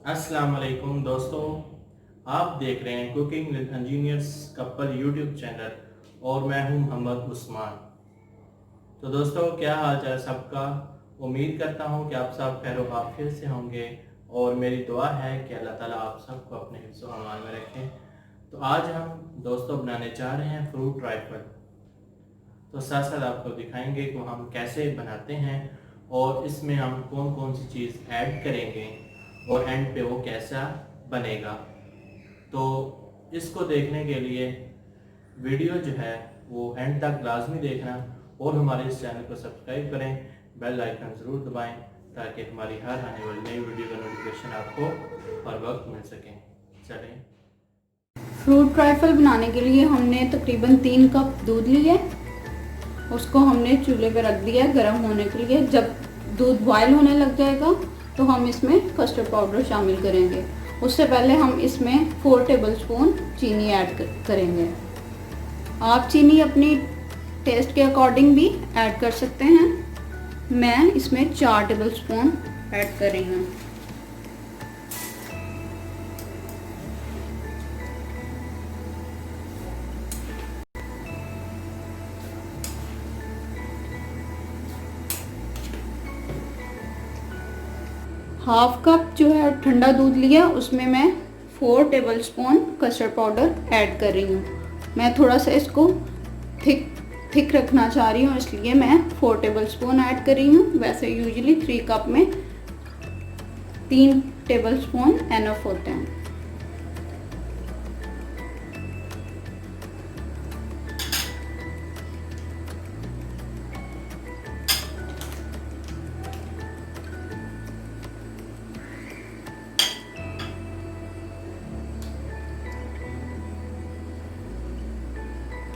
अस्सलाम वालेकुम दोस्तों, आप देख रहे हैं cooking with engineers couple YouTube channel और मैं हूं मोहम्मद उस्मान। तो दोस्तों, क्या हाल चाल सबका। उम्मीद करता हूं कि आप सब खैर व आफियत से होंगे और मेरी दुआ है कि अल्लाह ताला आप सबको अपने हिफ्ज़ व अमान में रखें। तो आज हम दोस्तों बनाने जा रहे हैं फ्रूट ट्राइफल। तो साथ साथ आपको दिखाएंगे कि हम कैसे बनाते हैं और इसमें हम कौन कौन सी चीज़ ऐड करेंगे और एंड पे वो कैसा बनेगा। तो इसको देखने के लिए वीडियो जो है वो एंड तक लाजमी देखना और हमारे इस चैनल को सब्सक्राइब करें, बेल आइकन ज़रूर दबाएं ताकि हमारी हर आने वाली नई वीडियो का नोटिफिकेशन आपको हर वक्त मिल सके। चलें। फ्रूट ट्राइफल बनाने के लिए हमने तकरीबन 3 कप दूध लिए। उसको हमने चूल्हे पर रख दिया गर्म होने के लिए। जब दूध बॉयल होने लग जाएगा तो हम इसमें कस्टर्ड पाउडर शामिल करेंगे। उससे पहले हम इसमें 4 टेबलस्पून चीनी ऐड करेंगे। आप चीनी अपनी टेस्ट के अकॉर्डिंग भी ऐड कर सकते हैं। मैं इसमें 4 टेबलस्पून ऐड कर रही हूँ। हाफ कप जो है ठंडा दूध लिया, उसमें मैं 4 टेबलस्पून कस्टर्ड पाउडर ऐड कर रही हूँ। मैं थोड़ा सा इसको थिक रखना चाह रही हूँ, इसलिए मैं 4 टेबलस्पून ऐड कर रही हूँ। वैसे यूजुअली 3 कप में 3 टेबलस्पून एनफ होते हैं।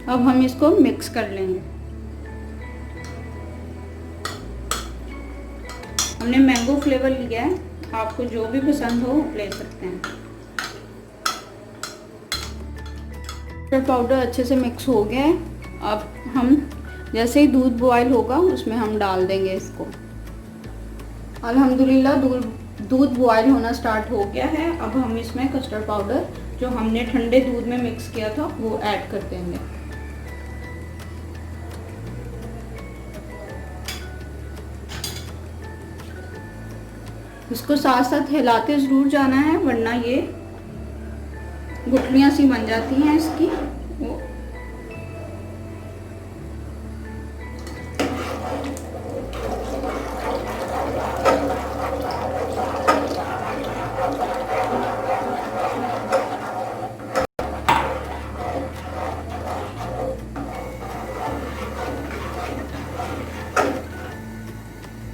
अब हम इसको मिक्स कर लेंगे। हमने मैंगो फ्लेवर लिया है, आपको जो भी पसंद हो ले सकते हैं। पाउडर अच्छे से मिक्स हो गया है। अब हम जैसे ही दूध बॉयल होगा उसमें हम डाल देंगे इसको। अल्हम्दुलिल्लाह दूध बॉयल होना स्टार्ट हो गया है। अब हम इसमें कस्टर्ड पाउडर जो हमने ठंडे दूध में मिक्स किया था वो ऐड कर देंगे। इसको साथ साथ हिलाते ज़रूर जाना है, वरना ये गुठलियाँ सी बन जाती हैं इसकी।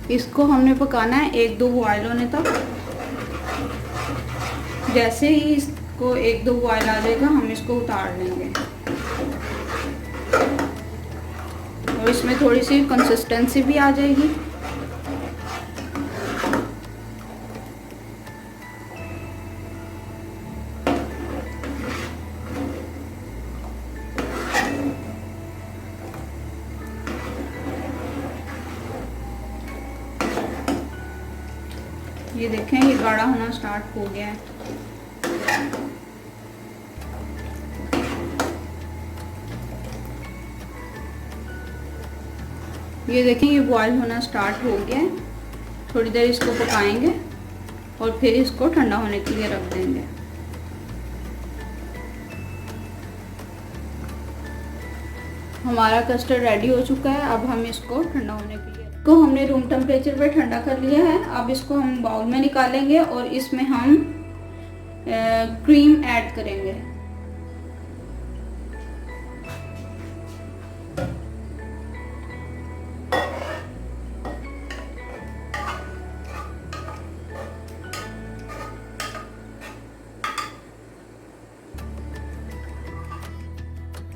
इसको हमने पकाना है 1-2 बॉयल होने तक। जैसे ही इसको 1-2 बॉयल आ जाएगा हम इसको उतार लेंगे और इसमें थोड़ी सी कंसिस्टेंसी भी आ जाएगी। ये देखें, ये गाढ़ा होना स्टार्ट हो गया है। ये देखें, ये बॉयल होना स्टार्ट हो गया है। थोड़ी देर इसको पकाएंगे और फिर इसको ठंडा होने के लिए रख देंगे। हमारा कस्टर्ड रेडी हो चुका है। अब हम इसको ठंडा होने के लिए हमने रूम टेम्परेचर पे ठंडा कर लिया है। अब इसको हम बाउल में निकालेंगे और इसमें हम क्रीम ऐड करेंगे।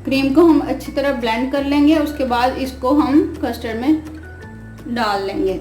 क्रीम को हम अच्छी तरह ब्लेंड कर लेंगे। उसके बाद इसको हम कस्टर्ड में डाल लेंगे।